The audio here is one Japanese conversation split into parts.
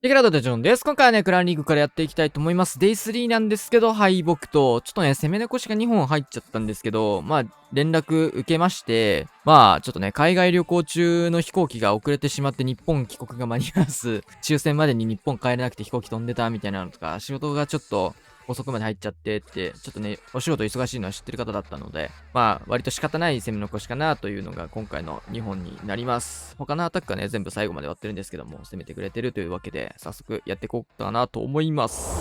テキラドでジョンです。今回はね、クランリーグからやっていきたいと思います。デイ3なんですけど、敗北と、ちょっとね、攻め残しが2本入っちゃったんですけど、連絡受けまして、ちょっとね、海外旅行中の飛行機が遅れてしまって日本帰国が間に合わず、抽選までに日本帰れなくて飛行機飛んでたみたいなのとか、仕事がちょっと、遅くまで入っちゃってって、ちょっとね、お仕事忙しいのは知ってる方だったので、割と仕方ない攻め残しかなというのが今回の2本になります。他のアタックはね、全部最後まで終わってるんですけども、攻めてくれてるというわけで、早速やっていこうかなと思います。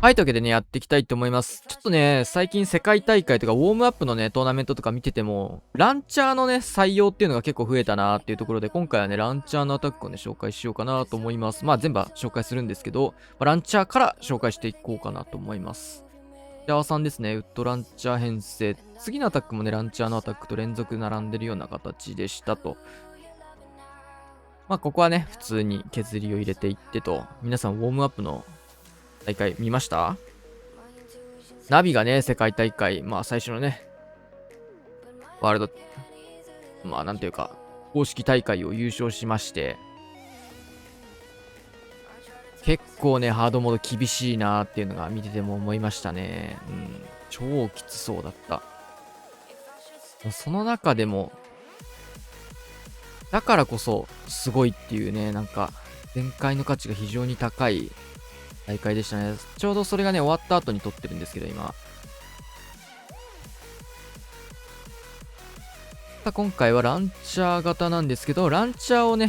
はい、というわけでね、やっていきたいと思います。ちょっとね、最近世界大会とかウォームアップのね、トーナメントとか見てても、ランチャーのね、採用っていうのが結構増えたなーっていうところで、今回はね、ランチャーのアタックをね、紹介しようかなと思います。全部は紹介するんですけど、ランチャーから紹介していこうかなと思います。ジャワさんですね、ウッドランチャー編成。次のアタックもね、ランチャーのアタックと連続並んでるような形でしたと。ここはね、普通に削りを入れていってと。皆さん、ウォームアップの大会見ました？ナビがね、世界大会、最初のね、ワールド、なんていうか、公式大会を優勝しまして、結構ね、ハードモード厳しいなーっていうのが見てても思いましたね。超きつそうだった。その中でも、だからこそ、すごいっていうね、前回の価値が非常に高い大会でしたね。ちょうどそれがね、終わった後に撮ってるんですけど、今。今回はランチャー型なんですけど、ランチャーをね、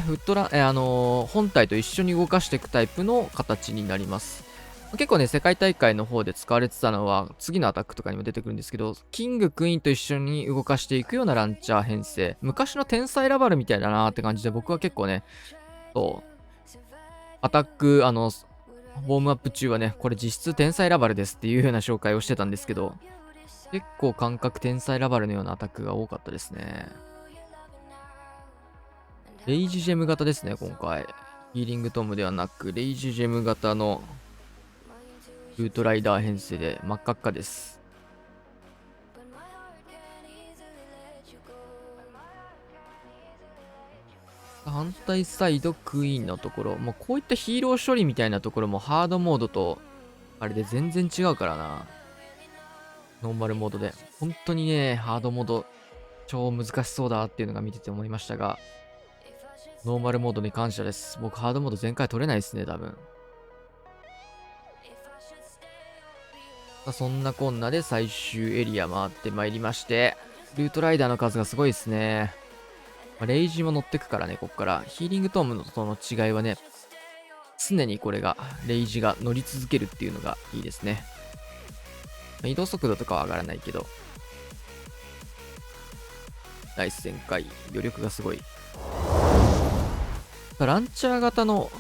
本体と一緒に動かしていくタイプの形になります。結構ね、世界大会の方で使われてたのは、次のアタックとかにも出てくるんですけど、キング、クイーンと一緒に動かしていくようなランチャー編成。昔の天才ラバルみたいだなーって感じで、僕は結構ね、アタック、ウォームアップ中はね、これ実質天才ラバルですっていうような紹介をしてたんですけど、結構感覚天才ラバルのようなアタックが多かったですね。レイジジェム型ですね、今回。ヒーリングトムではなく、レイジジェム型のルートライダー編成で真っ赤っかです。反対サイドクイーンのところ、もうこういったヒーロー処理みたいなところもハードモードとあれで全然違うからな。ノーマルモードで。本当にね、ハードモード超難しそうだっていうのが見てて思いましたが、ノーマルモードに感謝です。僕ハードモード全回取れないですね、多分。そんなこんなで最終エリア回ってまいりまして、ルートライダーの数がすごいですね。レイジも乗ってくからね、こっから。ヒーリングトームとの違いはね、常にこれが、レイジが乗り続けるっていうのがいいですね。移動速度とかは上がらないけど、ナイス全開、余力がすごい。ランチャー型の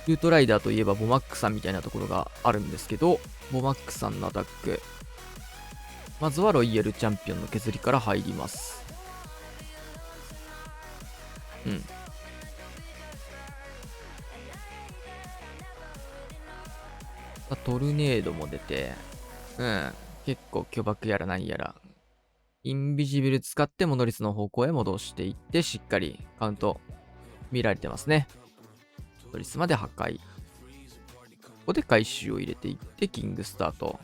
ルートライダーといえばボマックさんみたいなところがあるんですけど、ボマックさんのアタック。まずはロイヤルチャンピオンの削りから入ります。トルネードも出て、結構巨爆やら何やら。インビジブル使ってモノリスの方向へ戻していって、しっかりカウント見られてますね。モノリスまで破壊。ここで回収を入れていって、キングスタート。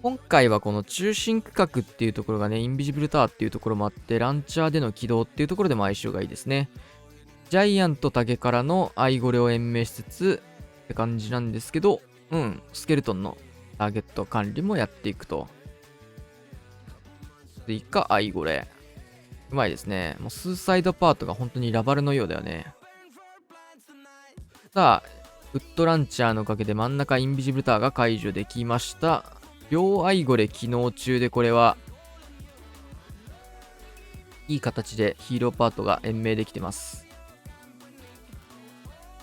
今回はこの中心区画っていうところがね、インビジブルタワーっていうところもあって、ランチャーでの起動っていうところでも相性がいいですね。ジャイアントタゲからのアイゴレを延命しつつって感じなんですけど、スケルトンのターゲット管理もやっていくと。追加アイゴレ。うまいですね。もうスーサイドパートが本当にラバルのようだよね。さあ、ウッドランチャーのおかげで真ん中インビジブルタワーが解除できました。両アイゴレ機能中でこれは、いい形でヒーローパートが延命できてます。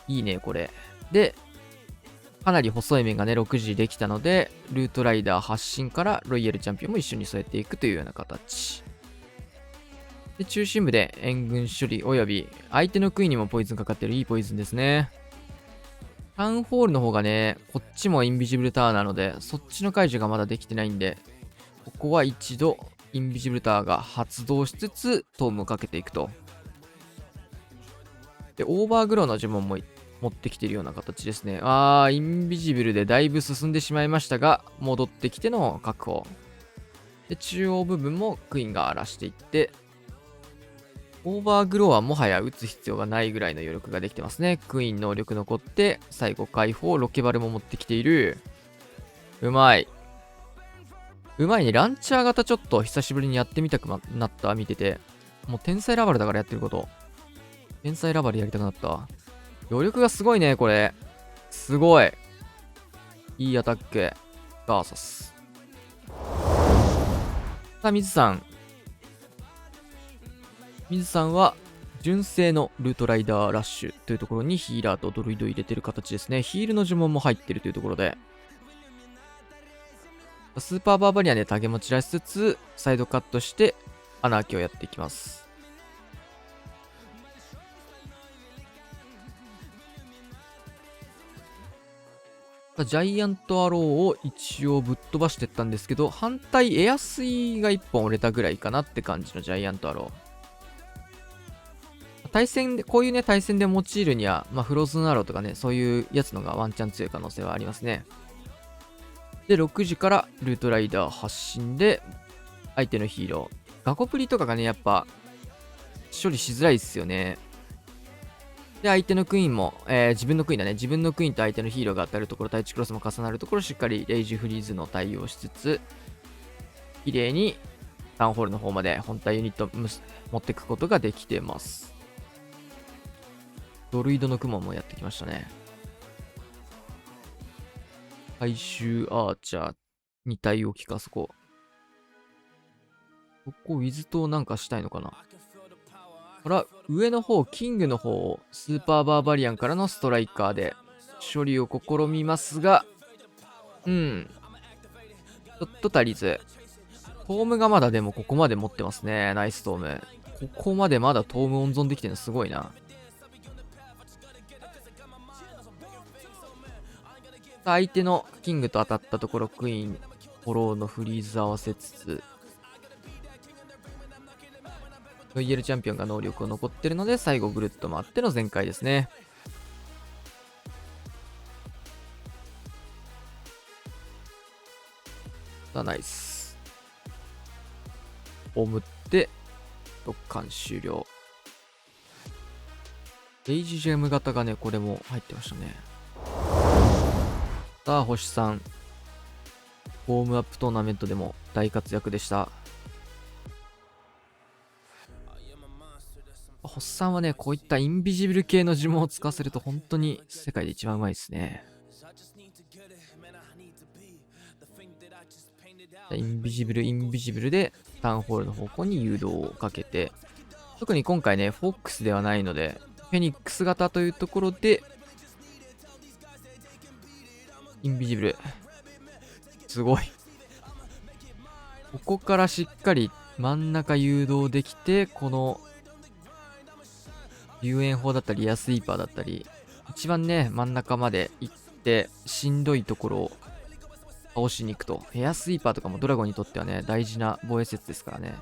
いいね、これ。で、かなり細い面がね、6時できたので、ルートライダー発進からロイヤルチャンピオンも一緒に添えていくというような形。で、中心部で援軍処理及び、相手のクイーンにもポイズンかかってるいいポイズンですね。タウンホールの方がね、こっちもインビジブルタワーなので、そっちの解除がまだできてないんで、ここは一度インビジブルターが発動しつつ、トームをかけていくと。で、オーバーグローの呪文も持ってきているような形ですね。インビジブルでだいぶ進んでしまいましたが、戻ってきての確保。で、中央部分もクイーンが荒らしていって、オーバーグローはもはや打つ必要がないぐらいの余力ができてますね。クイーン能力残って、最後解放、ロケバルも持ってきている。うまい。うまいね。ランチャー型ちょっと久しぶりにやってみたくなった、見てて。もう天才ラバルだからやってること。天才ラバルやりたくなった。余力がすごいね、これ。すごい。いいアタック。バーサス。さあ、水さん。水さんは、純正のルートライダーラッシュというところにヒーラーとドルイドを入れてる形ですね。ヒールの呪文も入ってるというところで。スーパーバーバリアンでタゲも散らしつつ、サイドカットして、アナーキをやっていきます。ジャイアントアローを一応ぶっ飛ばしていったんですけど、反対エアスイが1本折れたぐらいかなって感じのジャイアントアロー。対戦で、こういうね、対戦で用いるには、フローズンアローとかね、そういうやつのがワンチャン強い可能性はありますね。で、6時からルートライダー発進で、相手のヒーロー。ガコプリとかがね、やっぱ、処理しづらいっすよね。で、相手のクイーンも、自分のクイーンだね。自分のクイーンと相手のヒーローが当たるところ、対地クロスも重なるところ、しっかりレイジフリーズの対応しつつ、綺麗にタウンホールの方まで本体ユニット持っていくことができてます。ドルイドのクモンもやってきましたね。回収アーチャーに対応効かそこ。ここウィズ島なんかしたいのかな。から、上の方、キングの方をスーパーバーバリアンからのストライカーで処理を試みますが、ちょっと足りず。トームがまだでもここまで持ってますね。ナイストーム。ここまでまだトーム温存できてるのすごいな。相手のキングと当たったところ、クイーン、フォローのフリーズ合わせつつ、VL チャンピオンが能力を残ってるので、最後ぐるっと回っての全開ですね。さあ、ナイス。オムって、6巻終了。レイジジェム型がね、これも入ってましたね。さあ、星さん。ウォームアップトーナメントでも大活躍でした。星さんはね、こういったインビジブル系の呪文を使わせると本当に世界で一番うまいですね。インビジブルでタウンホールの方向に誘導をかけて、特に今回ね、フォックスではないので、フェニックス型というところで、インビジブル。すごい。ここからしっかり真ん中誘導できて、この、遊園砲だったり、エアスイーパーだったり、一番ね、真ん中まで行って、しんどいところを倒しに行くと。エアスイーパーとかもドラゴンにとってはね、大事な防衛説ですからね。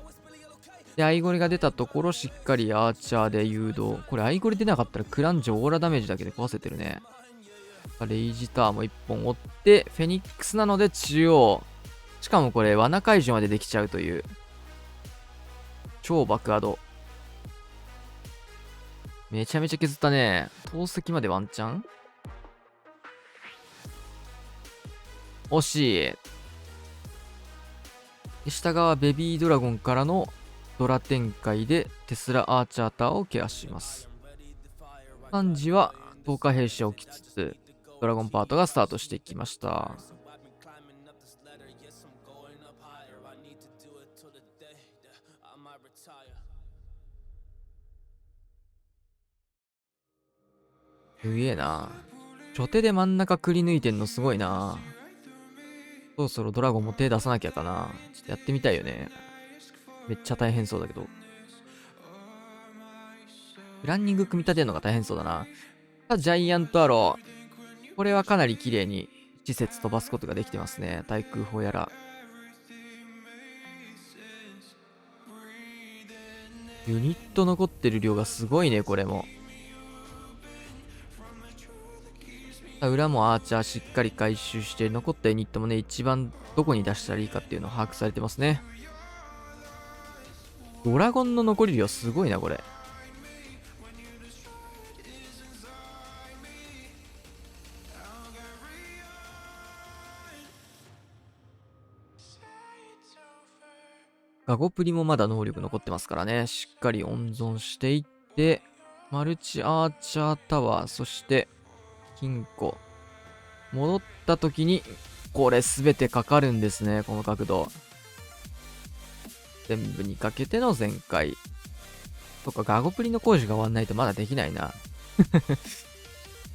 で、アイゴリが出たところ、しっかりアーチャーで誘導。これ、アイゴリ出なかったら、クランジョオーラダメージだけで壊せてるね。レイジターも1本追って、フェニックスなので中央。しかもこれ、罠解除までできちゃうという。超爆アド。めちゃめちゃ削ったね。投石までワンチャン惜しい。下側ベビードラゴンからのドラ展開でテスラアーチャーターをケアします。3時は10日兵士を置きつつ、ドラゴンパートがスタートしていきました。すげえな。初手で真ん中くり抜いてんのすごいな。そろそろドラゴンも手出さなきゃかな。ちょっとやってみたいよね。めっちゃ大変そうだけど。ランニング組み立てるのが大変そうだな。ジャイアントアロー。これはかなり綺麗に施設飛ばすことができてますね。対空砲やら。ユニット残ってる量がすごいね、これも。裏もアーチャーしっかり回収して、残ったユニットもね、一番どこに出したらいいかっていうのを把握されてますね。ドラゴンの残り量すごいな、これ。ガゴプリもまだ能力残ってますからね。しっかり温存していって、マルチアーチャータワー、そして、金庫。戻った時に、これすべてかかるんですね、この角度。全部にかけての全開。そっか、ガゴプリの工事が終わんないとまだできないな。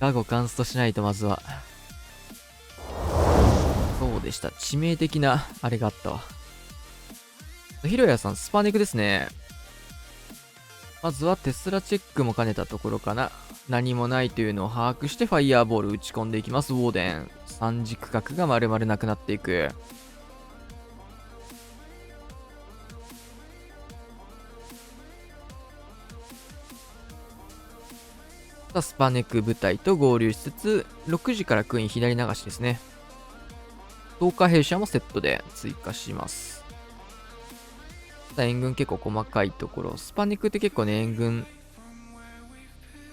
ガゴカンストしないとまずは。そうでした。致命的な、あれがあったわ。ひろやさん、スパネクですね。まずはテスラチェックも兼ねたところかな。何もないというのを把握してファイヤーボール打ち込んでいきます。ウォーデン。3軸角が丸々なくなっていく。スパネク部隊と合流しつつ、6時からクイーン左流しですね。10日弊社もセットで追加します。援軍結構細かいところ。スパネクって結構ね、援軍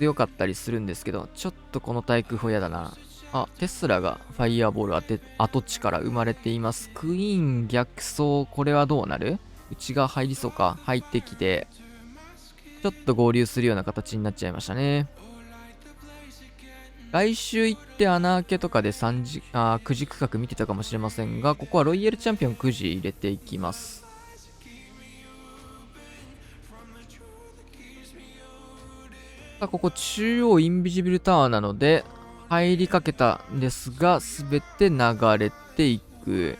強かったりするんですけど、ちょっとこの対空砲嫌だな。あ、テスラがファイヤーボール跡地から生まれています。クイーン逆走、これはどうなる？内側入りそうか。入ってきて、ちょっと合流するような形になっちゃいましたね。来週行って穴開けとかで9時区画見てたかもしれませんが、ここはロイヤルチャンピオン9時入れていきます。ここ中央インビジブルタワーなので、入りかけたんですが、すべて流れていく。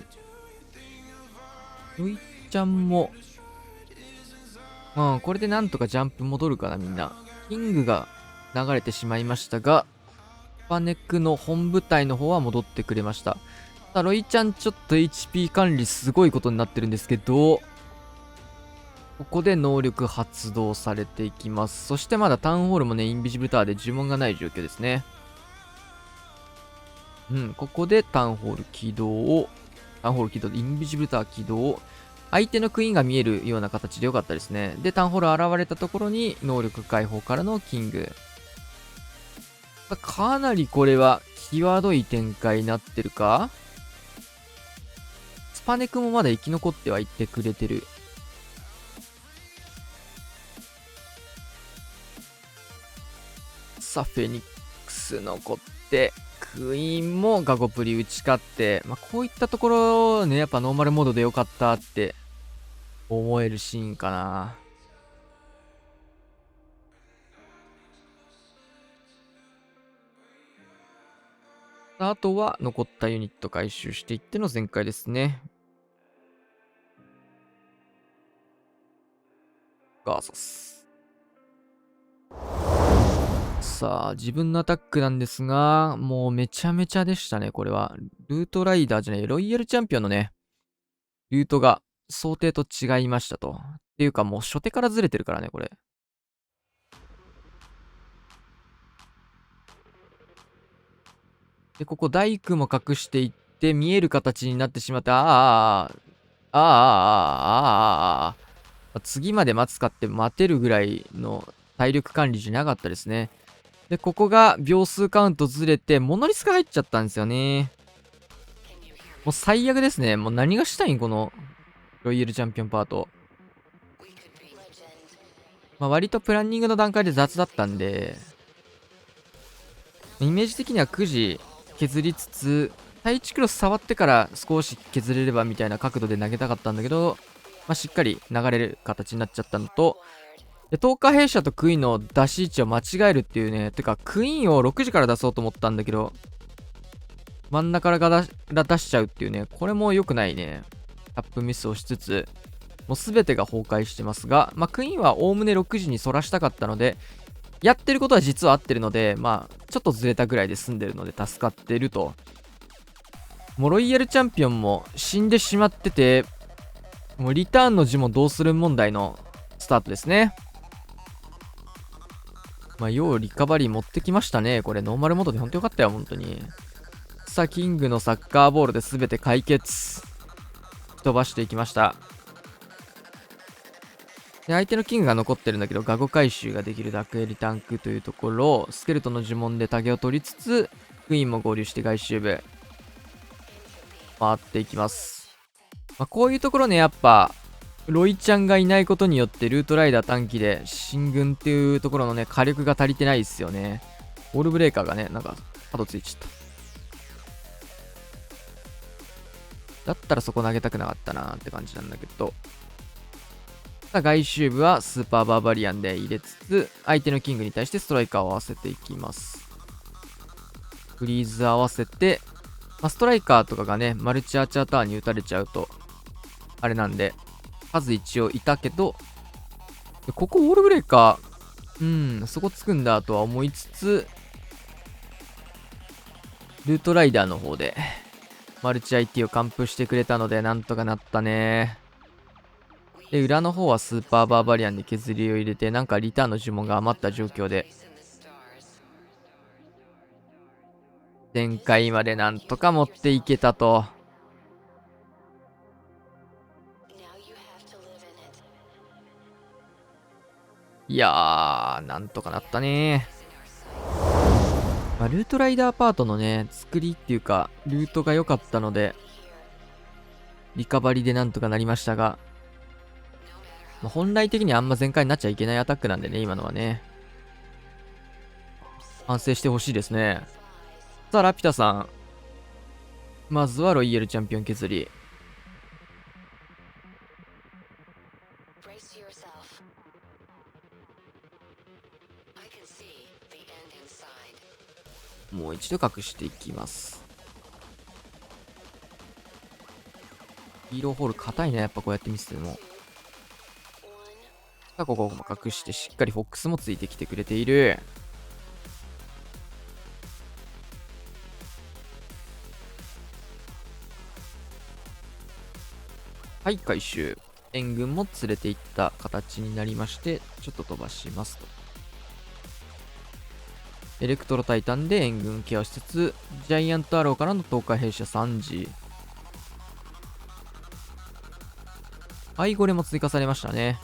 ロイちゃんも、これでなんとかジャンプ戻るかな、みんな。キングが流れてしまいましたが、スパネクの本部隊の方は戻ってくれました。ロイちゃんちょっと HP 管理すごいことになってるんですけど、ここで能力発動されていきます。そしてまだタウンホールもね、インビジブルタワーで呪文がない状況ですね。ここでタウンホール起動、インビジブルタワー起動。相手のクイーンが見えるような形でよかったですね。で、タウンホール現れたところに能力解放からのキング。かなりこれは際どい展開になってるか？スパネクもまだ生き残ってはいってくれてる。さあ、フェニックス残って、クイーンもガゴプリ打ち勝って、こういったところね、やっぱノーマルモードでよかったって思えるシーンかな。あとは残ったユニット回収していっての全開ですね。ガーサス。さあ、自分のアタックなんですが、もうめちゃめちゃでしたね、これは。ルートライダーじゃない、ロイヤルチャンピオンのね、ルートが想定と違いましたと。っていうかもう初手からずれてるからね、これ。で、ここ大工も隠していって、見える形になってしまって、次まで待つかって待てるぐらいの体力管理じゃなかったですね。で、ここが秒数カウントずれて、モノリスが入っちゃったんですよね。もう最悪ですね。もう何がしたいんこの、ロイヤルチャンピオンパート。割とプランニングの段階で雑だったんで、イメージ的には9時削りつつ、対地クロス触ってから少し削れればみたいな角度で投げたかったんだけど、しっかり流れる形になっちゃったのと、で、10日弊社とクイーンの出し位置を間違えるっていうね、てかクイーンを6時から出そうと思ったんだけど、真ん中から出しちゃうっていうね、これも良くないね。タップミスをしつつ、もう全てが崩壊してますが、クイーンはおおむね6時に反らしたかったので、やってることは実は合ってるので、ちょっとずれたぐらいで済んでるので助かってると。もうロイヤルチャンピオンも死んでしまってて、もうリターンの字もどうする問題のスタートですね。まあ、要リカバリー持ってきましたね。これ、ノーマルモードでほんとよかったよ、本当に。さあ、キングのサッカーボールで全て解決。飛ばしていきました。で、相手のキングが残ってるんだけど、ガゴ回収ができるダクエリタンクというところ、スケルトンの呪文でタゲを取りつつ、クイーンも合流して外周部、回っていきます。まあ、こういうところね、やっぱ、ロイちゃんがいないことによって、ルートライダー短期で、進軍っていうところのね、火力が足りてないですよね。オールブレーカーがね、なんか、角ついちゃった。だったらそこ投げたくなかったなーって感じなんだけど。さあ、外周部はスーパーバーバリアンで入れつつ、相手のキングに対してストライカーを合わせていきます。フリーズ合わせて、まあ、ストライカーとかがね、マルチアーチャーターンに打たれちゃうと、あれなんで、数一応いたけど、ここオールブレーカー、そこつくんだとは思いつつ、ルートライダーの方で、マルチ IT を完封してくれたので、なんとかなったね。で、裏の方はスーパーバーバリアンで削りを入れて、なんかリターンの呪文が余った状況で、前回までなんとか持っていけたと。いやー、なんとかなったね。まあ、ルートライダーパートのね、作りっていうか、ルートが良かったので、リカバリでなんとかなりましたが、まあ、本来的にはあんま全開になっちゃいけないアタックなんでね、今のはね。反省してほしいですね。さあ、ラピュタさん。まずはロイヤルチャンピオン削り。もう一度隠していきます。ヒーローホール硬いね、やっぱこうやって見せても。さあ、ここも隠してしっかりフォックスもついてきてくれている。はい、回収。援軍も連れていった形になりまして、ちょっと飛ばしますと。エレクトロタイタンで援軍ケアしつつ、ジャイアントアローからの東海弊社3時。アイゴレも追加されましたね。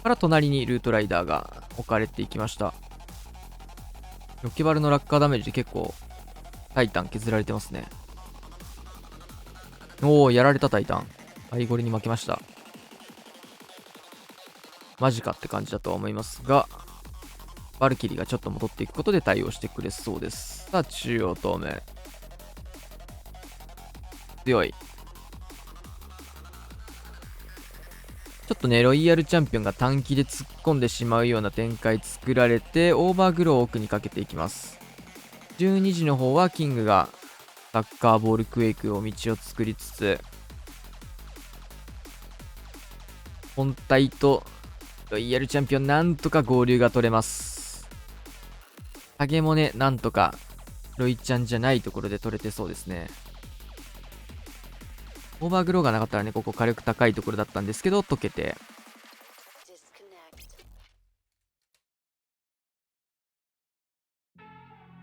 から隣にルートライダーが置かれていきました。ロケバルの落下ダメージで結構タイタン削られてますね。おー、やられたタイタン。アイゴレに負けました。マジかって感じだとは思いますが、バルキリーがちょっと戻っていくことで対応してくれそうです。さあ、中央透明。強い。ちょっとね、ロイヤルチャンピオンが短期で突っ込んでしまうような展開作られて、オーバーグローを奥にかけていきます。12時の方はキングがサッカーボールクエイクを道を作りつつ、本体とロイヤルチャンピオンなんとか合流が取れます。影もね、なんとかロイちゃんじゃないところで取れてそうですね。オーバーグローがなかったらね、ここ火力高いところだったんですけど、溶けて。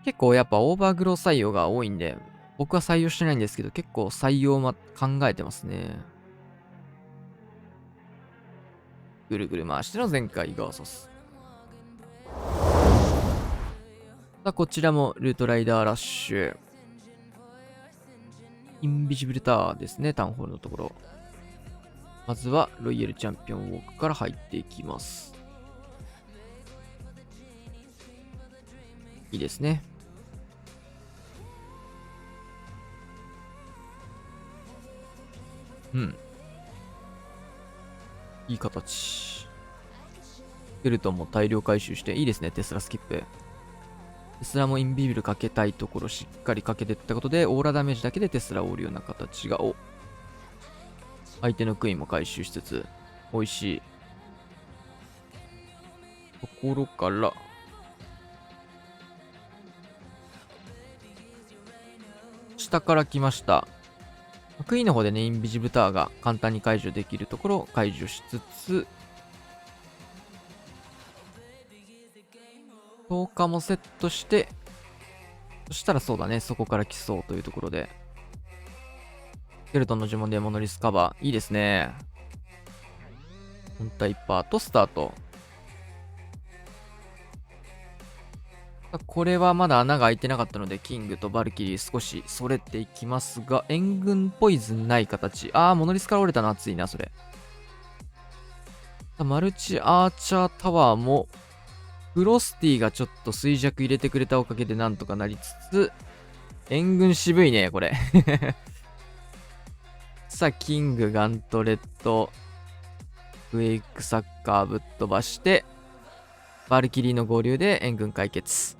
結構やっぱオーバーグロー採用が多いんで、僕は採用してないんですけど、結構採用考えてますね。ぐるぐる回しての前回ガーサス。さあ、こちらもルートライダーラッシュ。インビジブルタワーですね、タウンホールのところ。まずはロイヤルチャンピオンウォークから入っていきます。いいですね。うん。いい形。スケルトンも大量回収して、いいですね、テスラスキップ。テスラもインビビルかけたいところしっかりかけていったことで、オーラダメージだけでテスラを折るような形が、相手のクイーンも回収しつつ、美味しい。ところから、下から来ました。クイーンの方でね、インビジブタワーが簡単に解除できるところを解除しつつ、強化もセットして、そしたらそうだね、そこから来そうというところで。スケルトンの呪文でモノリスカバー。いいですね。本体パートスタート。これはまだ穴が開いてなかったので、キングとバルキリー少しそれていきますが、援軍ポイズンない形。モノリスから折れたの熱いな、それ。マルチアーチャータワーも、フロスティがちょっと衰弱入れてくれたおかげでなんとかなりつつ、援軍渋いね、これ。さあ、キング、ガントレット、ウェイクサッカーぶっ飛ばして、バルキリーの合流で援軍解決。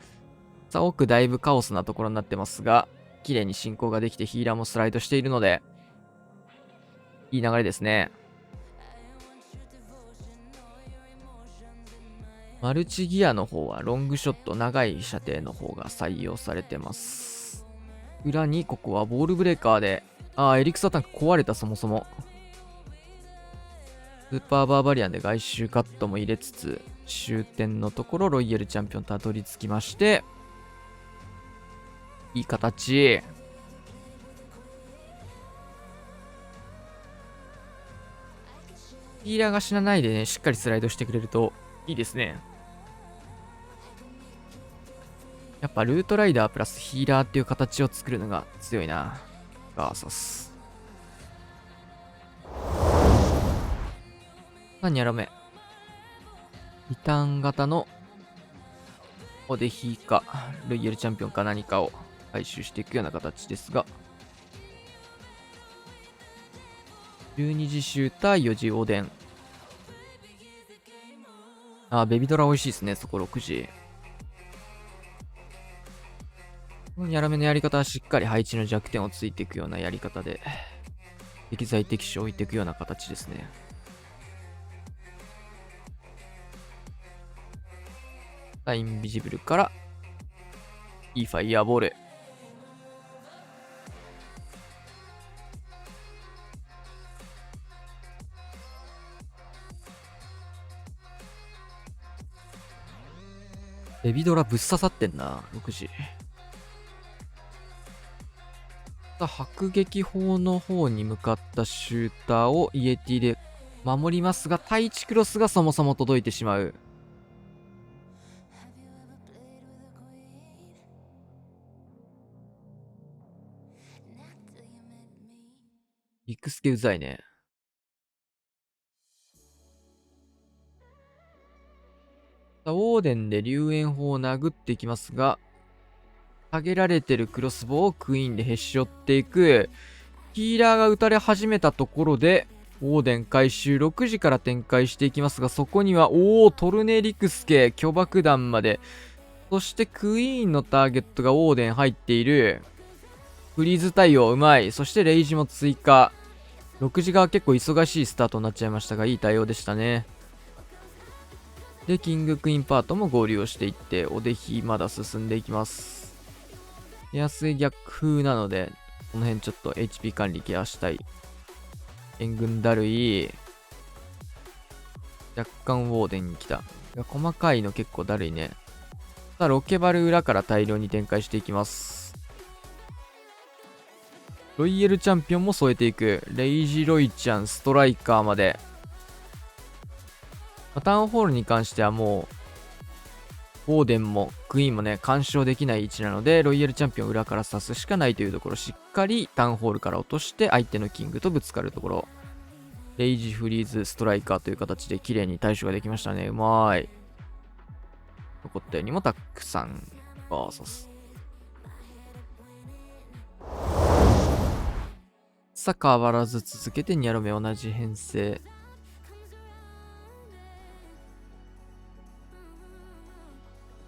さあ、奥だいぶカオスなところになってますが、綺麗に進行ができてヒーラーもスライドしているので、いい流れですね。マルチギアの方はロングショット、長い射程の方が採用されてます。裏にここはボールブレーカーで、エリクサータンク壊れたそもそも。スーパーバーバリアンで外周カットも入れつつ、終点のところロイヤルチャンピオンたどり着きまして、いい形。ヒーラーが死なないでね、しっかりスライドしてくれるといいですね。やっぱルートライダープラスヒーラーっていう形を作るのが強いな。ガーサス。何やらめ。リターン型のオデヒーか、ロイヤルチャンピオンか何かを回収していくような形ですが。12時シューター、4時おでん。ベビドラ美味しいですね、そこ6時。やらめのやり方はしっかり配置の弱点をついていくようなやり方で、適材適所置いていくような形ですね。インビジブルから、いいファイヤーボール。ベビドラぶっ刺さってんな、6時。迫撃砲の方に向かったシューターをイエティで守りますが、対地クロスがそもそも届いてしまう。ビッグスケうざいね。ウォーデンで龍炎砲を殴っていきますが、下げられてるクロスボウをクイーンでへし折っていく。ヒーラーが撃たれ始めたところで、オーデン回収6時から展開していきますが、そこには、トルネリクスケ、巨爆弾まで。そしてクイーンのターゲットがオーデン入っている。フリーズ対応うまい。そしてレイジも追加。6時側結構忙しいスタートになっちゃいましたが、いい対応でしたね。で、キングクイーンパートも合流をしていって、おでひまだ進んでいきます。安い逆風なので、この辺ちょっと HP 管理ケアしたい。援軍だるい。若干ウォーデンに来た。細かいの結構だるいね。さあ、ロケバル裏から大量に展開していきます。ロイヤルチャンピオンも添えていく。レイジロイちゃん、ストライカーまで。タウンホールに関してはもう、オーデンもクイーンもね、干渉できない位置なので、ロイヤルチャンピオンを裏から刺すしかないというところ、しっかりタウンホールから落として、相手のキングとぶつかるところ。レイジフリーズストライカーという形で綺麗に対処ができましたね。うまーい。残ったようにもたくさん、バーサス。さあ、変わらず続けてニャロメ同じ編成。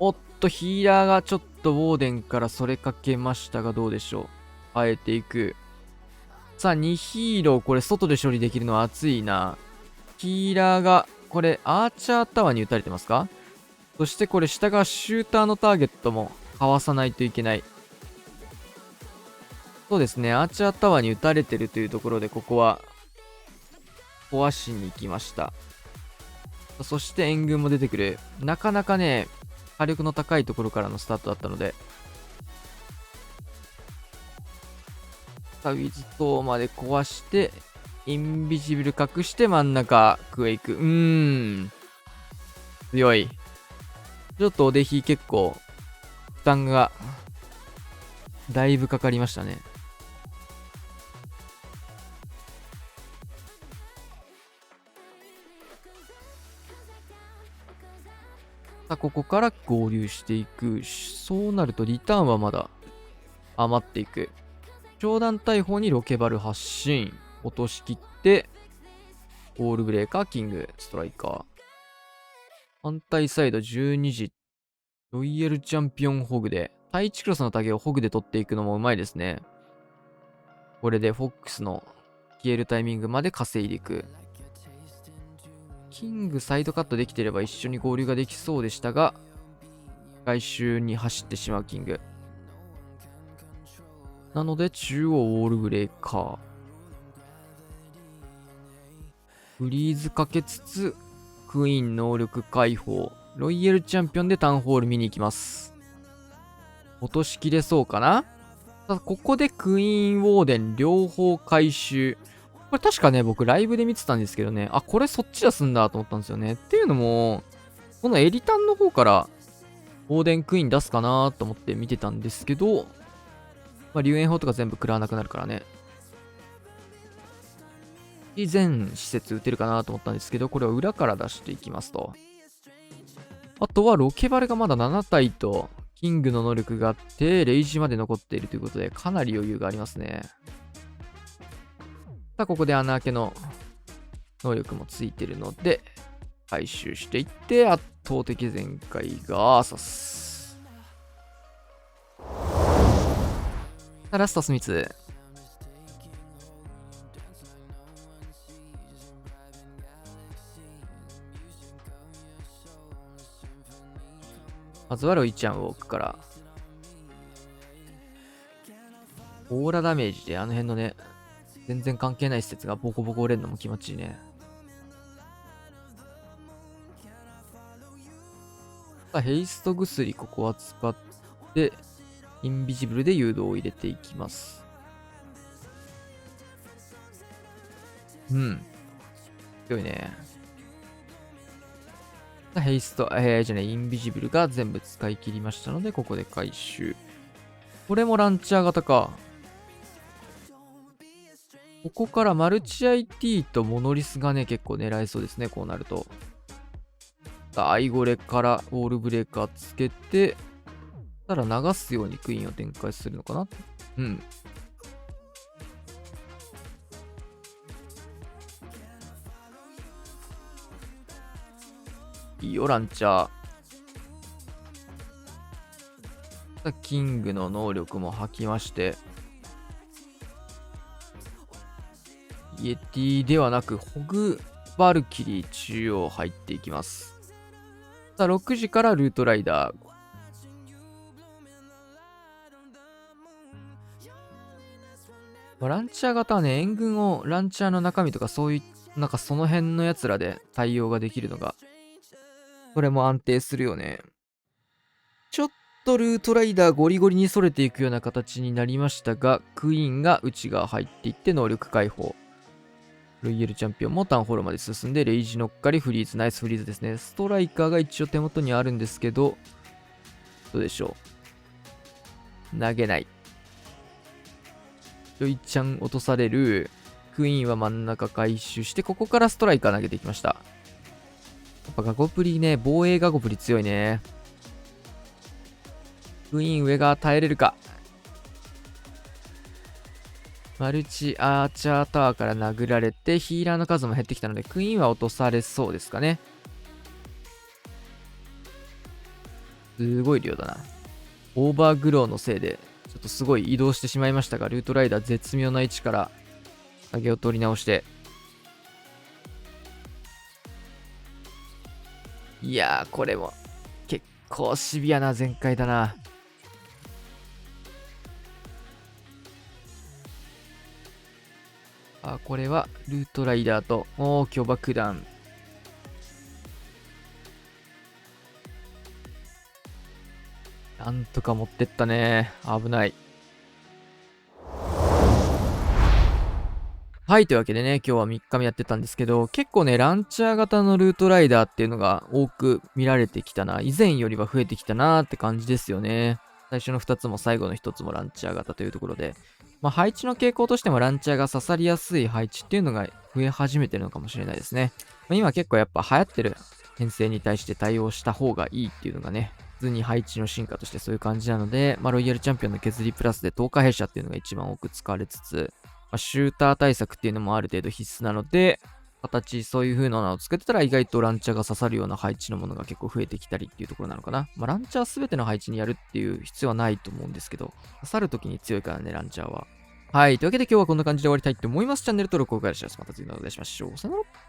おっと、ヒーラーがちょっとウォーデンからそれかけましたが、どうでしょう。あえていく。さあ、2ヒーロー、これ外で処理できるのは熱いな。ヒーラーが、これ、アーチャータワーに撃たれてますか？そしてこれ、下がシューターのターゲットもかわさないといけない。そうですね、アーチャータワーに撃たれてるというところで、ここは、壊しに行きました。そして援軍も出てくる。なかなかね、火力の高いところからのスタートだったので、ウィズトーまで壊して、インビジブル隠して真ん中、クエイク。強い。ちょっとお出比結構、負担が、だいぶかかりましたね。さあ、ここから合流していく。そうなると、リターンはまだ余っていく。長弾大砲にロケバル発進。落としきって、オールブレーカー、キング、ストライカー。反対サイド12時。ロイヤルチャンピオンホグで、対1クロスのタゲをホグで取っていくのもうまいですね。これでフォックスの消えるタイミングまで稼いでいく。キングサイドカットできてれば一緒に合流ができそうでしたが、外周に走ってしまうキング。なので中央ウォールブレーカー。フリーズかけつつ、クイーン能力解放。ロイヤルチャンピオンでタウンホール見に行きます。落としきれそうかな。ここでクイーンウォーデン両方回収。これ確かね、僕ライブで見てたんですけどね。あ、これそっち出すんだと思ったんですよね。っていうのも、このエリタンの方からウォーデンクイーン出すかなと思って見てたんですけど、まあ、龍炎砲とか全部食らわなくなるからね。全施設撃てるかなと思ったんですけど、これを裏から出していきますと。あとはロケバルがまだ7体と、キングの能力があって、レイジまで残っているということで、かなり余裕がありますね。さあ、ここで穴開けの能力もついてるので、回収していって、圧倒的全開が刺す。さあ、ラストスミツ。まずはロイちゃんウォークから。オーラダメージであの辺のね、全然関係ない施設がボコボコ折れるのも気持ちいいね。ヘイスト薬、ここは使って、インビジブルで誘導を入れていきます。強いね。ヘイスト、じゃね、インビジブルが全部使い切りましたので、ここで回収。これもランチャー型か。ここからマルチ IT とモノリスがね、結構狙えそうですね、こうなると。アイゴレからウォールブレーカーつけて、ただ流すようにクイーンを展開するのかな。いいよ、ランチャー。キングの能力も吐きまして、イエティではなく、ホグバルキリー中央入っていきます。さあ、6時からルートライダー。ランチャー型はね、援軍をランチャーの中身とかそういう、なんかその辺のやつらで対応ができるのが、それも安定するよね。ちょっとルートライダーゴリゴリに逸れていくような形になりましたが、クイーンが内側入っていって能力解放。ロイヤルチャンピオンもタウンホールまで進んで、レイジ乗っかりフリーズ、ナイスフリーズですね。ストライカーが一応手元にあるんですけど、どうでしょう。投げない。ロイちゃん落とされる。クイーンは真ん中回収して、ここからストライカー投げていきました。やっぱガゴプリね、防衛ガゴプリ強いね。クイーン上が耐えれるか。マルチアーチャータワーから殴られて、ヒーラーの数も減ってきたので、クイーンは落とされそうですかね。すごい量だな。オーバーグローのせいで、ちょっとすごい移動してしまいましたが、ルートライダー絶妙な位置から投げを取り直して。いやー、これも結構シビアな全開だな。これはルートライダーと巨爆弾。なんとか持ってったね。危ない。はい、というわけでね、今日は3日目やってたんですけど、結構ね、ランチャー型のルートライダーっていうのが多く見られてきたな。以前よりは増えてきたなーって感じですよね。最初の2つも最後の1つもランチャー型というところで、まあ、配置の傾向としてもランチャーが刺さりやすい配置っていうのが増え始めてるのかもしれないですね。まあ、今結構やっぱ流行ってる編成に対して対応した方がいいっていうのがね、普通に配置の進化としてそういう感じなので、まあ、ロイヤルチャンピオンの削りプラスで10日弊社っていうのが一番多く使われつつ、まあ、シューター対策っていうのもある程度必須なので、そういう風なのを作ってたら意外とランチャーが刺さるような配置のものが結構増えてきたりっていうところなのかな。まあ、ランチャーすべての配置にやるっていう必要はないと思うんですけど、刺さるときに強いからね、ランチャーは。はい。というわけで今日はこんな感じで終わりたいと思います。チャンネル登録お願いします。また次の動画でお会いしましょう。さよなら。